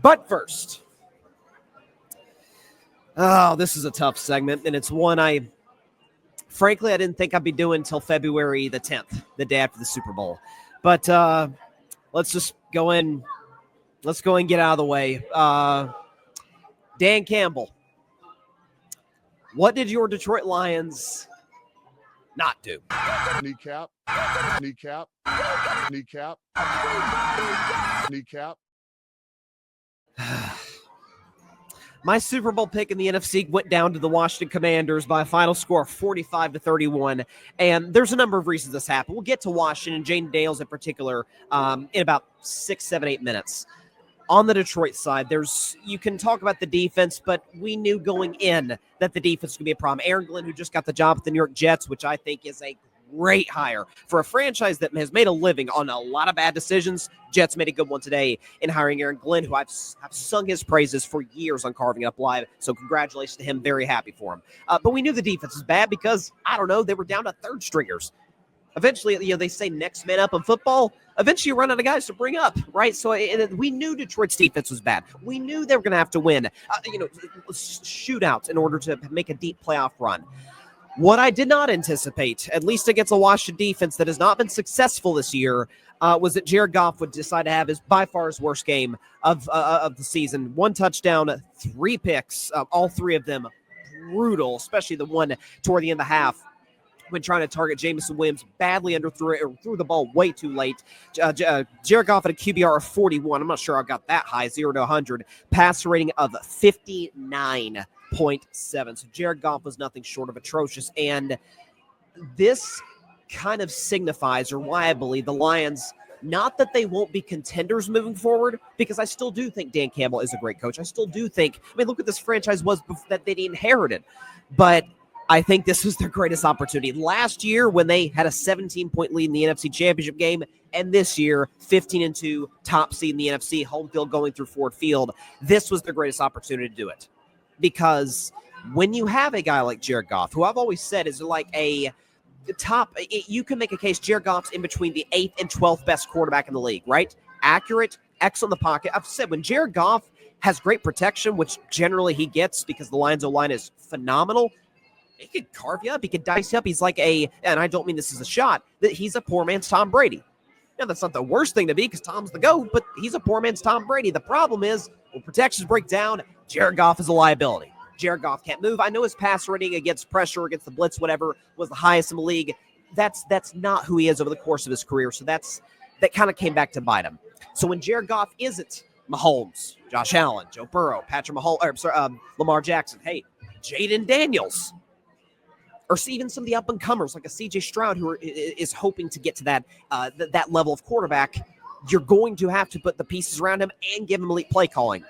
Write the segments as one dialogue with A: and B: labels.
A: But first, this is a tough segment, and it's one I didn't think I'd be doing until February the 10th, the day after the Super Bowl. But let's just go in. Let's go and get out of the way. Dan Campbell, what did your Detroit Lions not do?
B: Kneecap.
A: My Super Bowl pick in the NFC went down to the Washington Commanders by a final score of 45-31, and there's a number of reasons this happened. We'll get to Washington, Jayden Daniels in particular, in about 6, 7, 8 minutes. On the Detroit side, you can talk about the defense, but we knew going in that the defense would be a problem. Aaron Glenn, who just got the job at the New York Jets, which I think is a great hire for a franchise that has made a living on a lot of bad decisions. Jets made a good one today in hiring Aaron Glenn, who I've sung his praises for years on Carving It Up Live. So congratulations to him. Very happy for him. But we knew the defense was bad because, I don't know, they were down to third stringers. Eventually, they say next man up in football. Eventually, you run out of guys to bring up, right? So we knew Detroit's defense was bad. We knew they were going to have to win, shootouts in order to make a deep playoff run. What I did not anticipate, at least against a Washington defense that has not been successful this year, was that Jared Goff would decide to have by far his worst game of the season. 1 touchdown, 3 picks, all 3 of them brutal, especially the one toward the end of the half, when trying to target Jameson Williams, badly underthrew it, or threw the ball way too late. Jared Goff at a QBR of 41. I'm not sure I got that high, 0 to 100. Passer rating of 59.7. So Jared Goff was nothing short of atrocious. And this kind of signifies, or why I believe the Lions, not that they won't be contenders moving forward, because I still do think Dan Campbell is a great coach. I still do think, look what this franchise was that they inherited. But I think this was their greatest opportunity. Last year, when they had a 17-point lead in the NFC Championship game, and this year, 15-2, top seed in the NFC, home field going through Ford Field, this was their greatest opportunity to do it. Because when you have a guy like Jared Goff, who I've always said is like a top, you can make a case Jared Goff's in between the 8th and 12th best quarterback in the league, right? Accurate, excellent in the pocket. I've said when Jared Goff has great protection, which generally he gets because the Lions O-line is phenomenal, he could carve you up. He could dice you up. He's like and I don't mean this as a shot, that he's a poor man's Tom Brady. Now, that's not the worst thing to be because Tom's the GOAT, but he's a poor man's Tom Brady. The problem is when protections break down, Jared Goff is a liability. Jared Goff can't move. I know his pass rating against pressure, against the blitz, whatever, was the highest in the league. That's not who he is over the course of his career. So that kind of came back to bite him. So when Jared Goff isn't Mahomes, Josh Allen, Joe Burrow, Patrick Mahomes, Lamar Jackson, hey, Jayden Daniels, or even some of the up-and-comers like a C.J. Stroud who is hoping to get to that level of quarterback, you're going to have to put the pieces around him and give him elite play calling.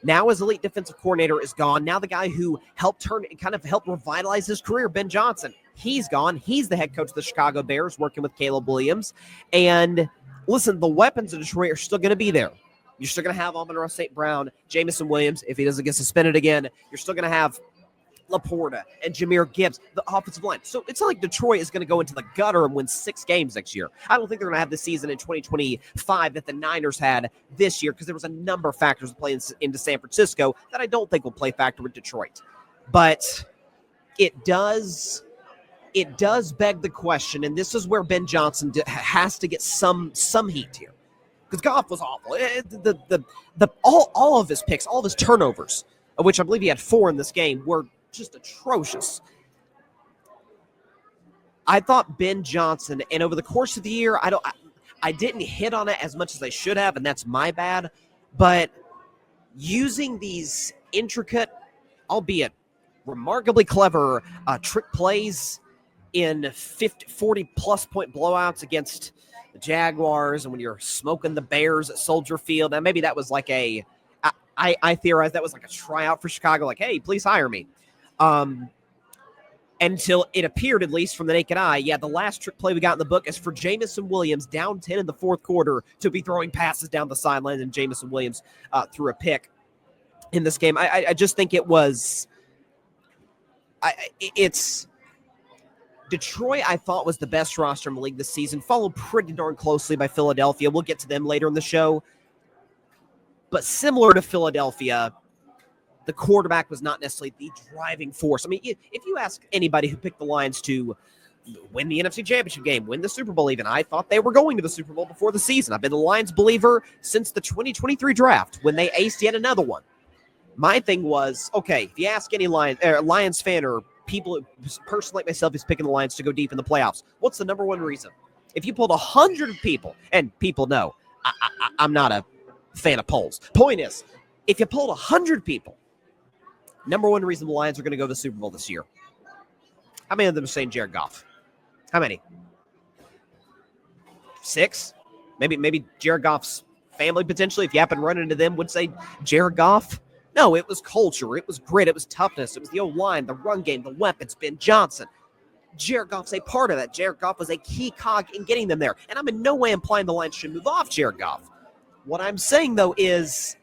A: Now his elite defensive coordinator is gone. Now the guy who helped revitalize his career, Ben Johnson, he's gone. He's the head coach of the Chicago Bears, working with Caleb Williams. And listen, the weapons of Detroit are still going to be there. You're still going to have Amon-Ra St. Brown, Jameson Williams, if he doesn't get suspended again. You're still going to have Laporta and Jahmyr Gibbs, the offensive line. So it's not like Detroit is going to go into the gutter and win 6 games next year. I don't think they're going to have the season in 2025 that the Niners had this year because there was a number of factors playing into San Francisco that I don't think will play factor with Detroit. But it does beg the question, and this is where Ben Johnson has to get some heat here. Because Goff was awful. All of his picks, all of his turnovers, of which I believe he had 4 in this game, were just atrocious. I thought Ben Johnson, and over the course of the year, I didn't hit on it as much as I should have, and that's my bad. But using these intricate, albeit remarkably clever trick plays in 40-plus point blowouts against the Jaguars, and when you're smoking the Bears at Soldier Field, and maybe that was like I theorized that was like a tryout for Chicago, like, hey, please hire me. Until it appeared, at least from the naked eye, the last trick play we got in the book is for Jameson Williams, down 10 in the 4th quarter, to be throwing passes down the sideline, and Jameson Williams threw a pick in this game. I just think it's Detroit, I thought, was the best roster in the league this season, followed pretty darn closely by Philadelphia. We'll get to them later in the show. But similar to Philadelphia, the quarterback was not necessarily the driving force. I mean, if you ask anybody who picked the Lions to win the NFC Championship game, win the Super Bowl even, I thought they were going to the Super Bowl before the season. I've been a Lions believer since the 2023 draft when they aced yet another one. My thing was, okay, if you ask any Lions fan or people, person like myself who's picking the Lions to go deep in the playoffs, what's the number one reason? If you pulled 100 people, and people know I'm not a fan of polls. Point is, if you pulled 100 people, number one reason the Lions are going to go to the Super Bowl this year, how many of them are saying Jared Goff? How many? 6? Maybe Jared Goff's family potentially, if you happen to run into them, would say Jared Goff. No, it was culture. It was grit. It was toughness. It was the O-line, the run game, the weapons, Ben Johnson. Jared Goff's a part of that. Jared Goff was a key cog in getting them there. And I'm in no way implying the Lions should move off Jared Goff. What I'm saying, though, is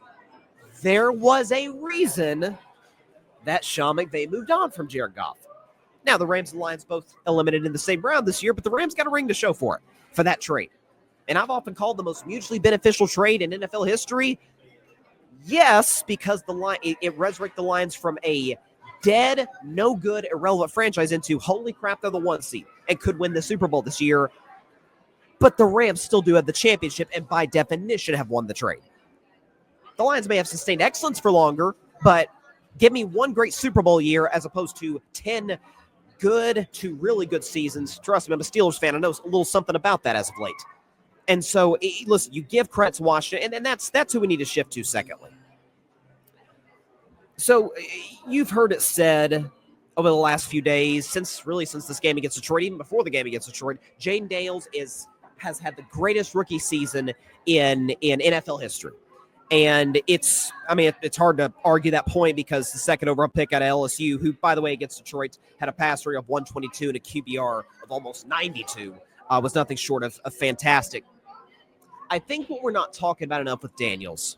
A: there was a reason that Sean McVay moved on from Jared Goff. Now, the Rams and Lions both eliminated in the same round this year, but the Rams got a ring to show for it, for that trade. And I've often called the most mutually beneficial trade in NFL history. Yes, because it resurrected the Lions from a dead, no good, irrelevant franchise into, holy crap, they're the 1 seed and could win the Super Bowl this year. But the Rams still do have the championship and by definition have won the trade. The Lions may have sustained excellence for longer, but give me one great Super Bowl year as opposed to 10 good to really good seasons. Trust me, I'm a Steelers fan. I know a little something about that as of late. And so, listen, you give credit to Washington, and that's who we need to shift to secondly. So you've heard it said over the last few days, since this game against Detroit, even before the game against Detroit, Jayden Daniels has had the greatest rookie season in NFL history. And it's hard to argue that point because the second overall pick out of LSU, who, by the way, against Detroit, had a passer rating of 122 and a QBR of almost 92, was nothing short of fantastic. I think what we're not talking about enough with Daniels,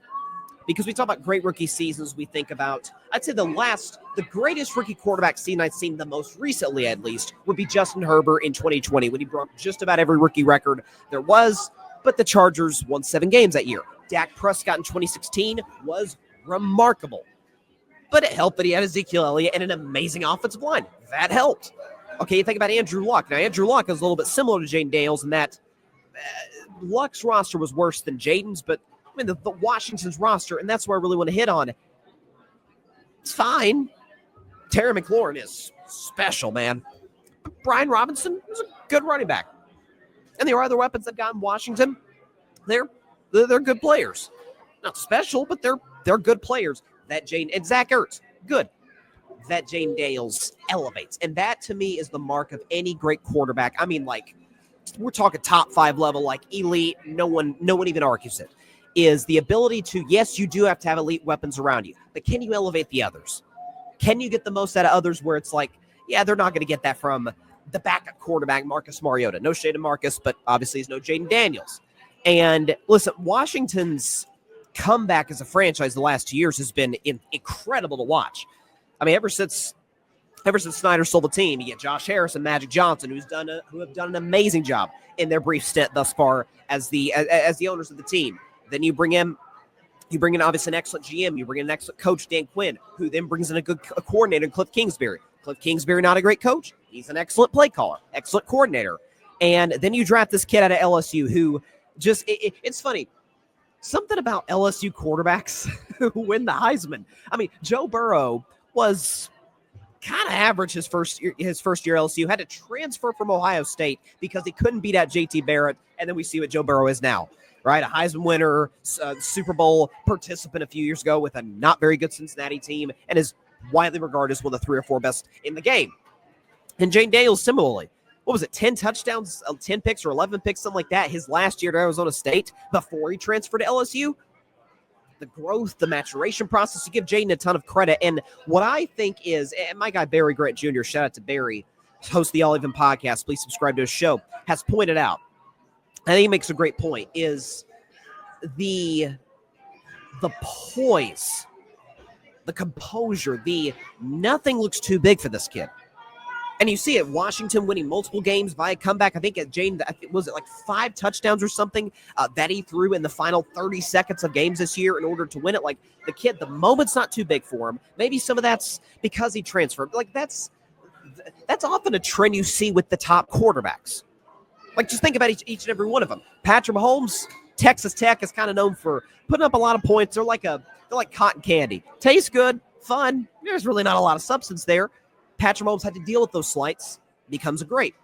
A: because we talk about great rookie seasons, we think about, I'd say the greatest rookie quarterback season I've seen the most recently, at least, would be Justin Herbert in 2020 when he broke just about every rookie record there was, but the Chargers won 7 games that year. Dak Prescott in 2016 was remarkable, but it helped that he had Ezekiel Elliott and an amazing offensive line. That helped. Okay, you think about Andrew Luck. Now, Andrew Luck is a little bit similar to Jayden Daniels in that Luck's roster was worse than Jayden's, but I mean, the Washington's roster, and that's where I really want to hit on. It's fine. Terry McLaurin is special, man. Brian Robinson is a good running back. And there are other weapons they've got in Washington. They're good players. Not special, but they're good players. And Zach Ertz, good. That Jayden Daniels elevates. And that, to me, is the mark of any great quarterback. I mean, like, we're talking top 5 level, like elite. No one even argues it. Is the ability to, yes, you do have to have elite weapons around you, but can you elevate the others? Can you get the most out of others where it's like, yeah, they're not going to get that from the backup quarterback, Marcus Mariota. No shade to Marcus, but obviously he's no Jayden Daniels. And listen, Washington's comeback as a franchise the last 2 years has been incredible to watch. I mean, ever since Snyder sold the team, you get Josh Harris and Magic Johnson, who have done an amazing job in their brief stint thus far as the owners of the team. Then you bring in obviously an excellent GM. You bring in an excellent coach, Dan Quinn, who then brings in a coordinator, Cliff Kingsbury. Cliff Kingsbury, not a great coach. He's an excellent play caller, excellent coordinator. And then you draft this kid out of LSU who just, it's funny. Something about LSU quarterbacks who win the Heisman. I mean, Joe Burrow was kind of average his first year LSU, had to transfer from Ohio State because he couldn't beat out JT Barrett. And then we see what Joe Burrow is now. Right, a Heisman winner, Super Bowl participant a few years ago with a not very good Cincinnati team, and is widely regarded as one of the 3 or 4 best in the game. And Jayden Daniels, similarly, what was it, 10 touchdowns, 10 picks or 11 picks, something like that, his last year at Arizona State before he transferred to LSU? The growth, the maturation process, you give Jayden a ton of credit. And what I think is, and my guy Barry Grant Jr., shout out to Barry, host of the All Even podcast, please subscribe to his show, has pointed out, I think he makes a great point, is the poise, the composure, nothing looks too big for this kid. And you see it, Washington winning multiple games via comeback. I think Jayden, was it like 5 touchdowns or something that he threw in the final 30 seconds of games this year in order to win it. Like the kid, the moment's not too big for him. Maybe some of that's because he transferred. Like that's often a trend you see with the top quarterbacks. Like just think about each and every one of them. Patrick Mahomes, Texas Tech is kind of known for putting up a lot of points. They're like cotton candy. Tastes good, fun. There's really not a lot of substance there. Patrick Mahomes had to deal with those slights, becomes a great.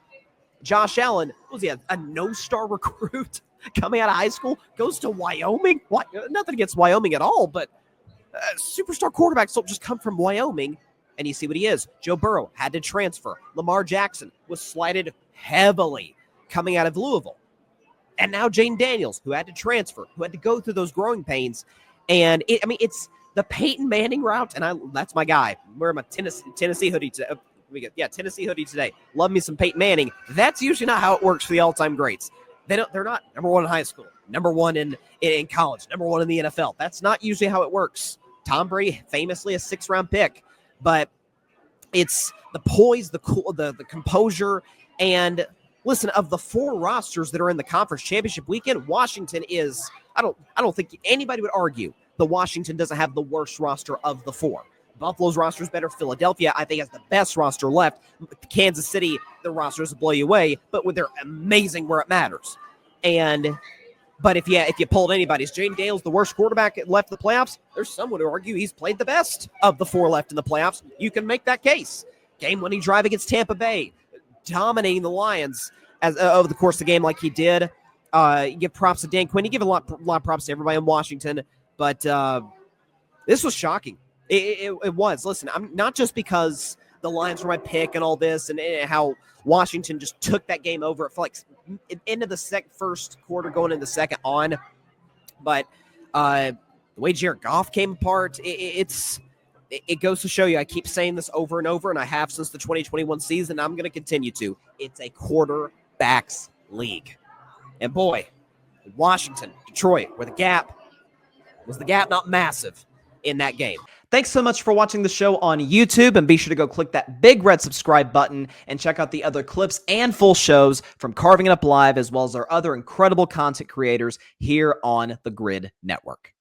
A: Josh Allen, was he a no-star recruit coming out of high school, goes to Wyoming? What? Nothing against Wyoming at all, but superstar quarterbacks don't just come from Wyoming, and you see what he is. Joe Burrow had to transfer. Lamar Jackson was slighted heavily coming out of Louisville. And now Jayden Daniels, who had to transfer, who had to go through those growing pains. And it's the Peyton Manning route, and that's my guy. I'm wearing my Tennessee hoodie today. Tennessee hoodie today. Love me some Peyton Manning. That's usually not how it works for the all-time greats. They're not number one in high school, number one in college, number one in the NFL. That's not usually how it works. Tom Brady, famously a 6th-round pick, but it's the poise, the composure, and listen, of the 4 rosters that are in the conference championship weekend, Washington is. I don't think anybody would argue that Washington doesn't have the worst roster of the 4. Buffalo's roster is better. Philadelphia, I think, has the best roster left. Kansas City, their rosters will blow you away, but they're amazing where it matters. But if you pulled anybody, is Jayden Daniels the worst quarterback left in the playoffs? There's someone who argue he's played the best of the 4 left in the playoffs. You can make that case. Game-winning drive against Tampa Bay, dominating the Lions over the course of the game like he did. You give props to Dan Quinn. You give a lot of props to everybody in Washington. But this was shocking. It was. Listen, I'm not just because the Lions were my pick and all this and how Washington just took that game over. It felt like into the first quarter going into the second on. But the way Jared Goff came apart, it goes to show you, I keep saying this over and over, and I have since the 2021 season. I'm going to continue to. It's a quarterbacks league. And boy, Washington, Detroit, was the gap not massive in that game. Thanks so much for watching the show on YouTube, and be sure to go click that big red subscribe button and check out the other clips and full shows from Carving It Up Live, as well as our other incredible content creators here on the Grid Network.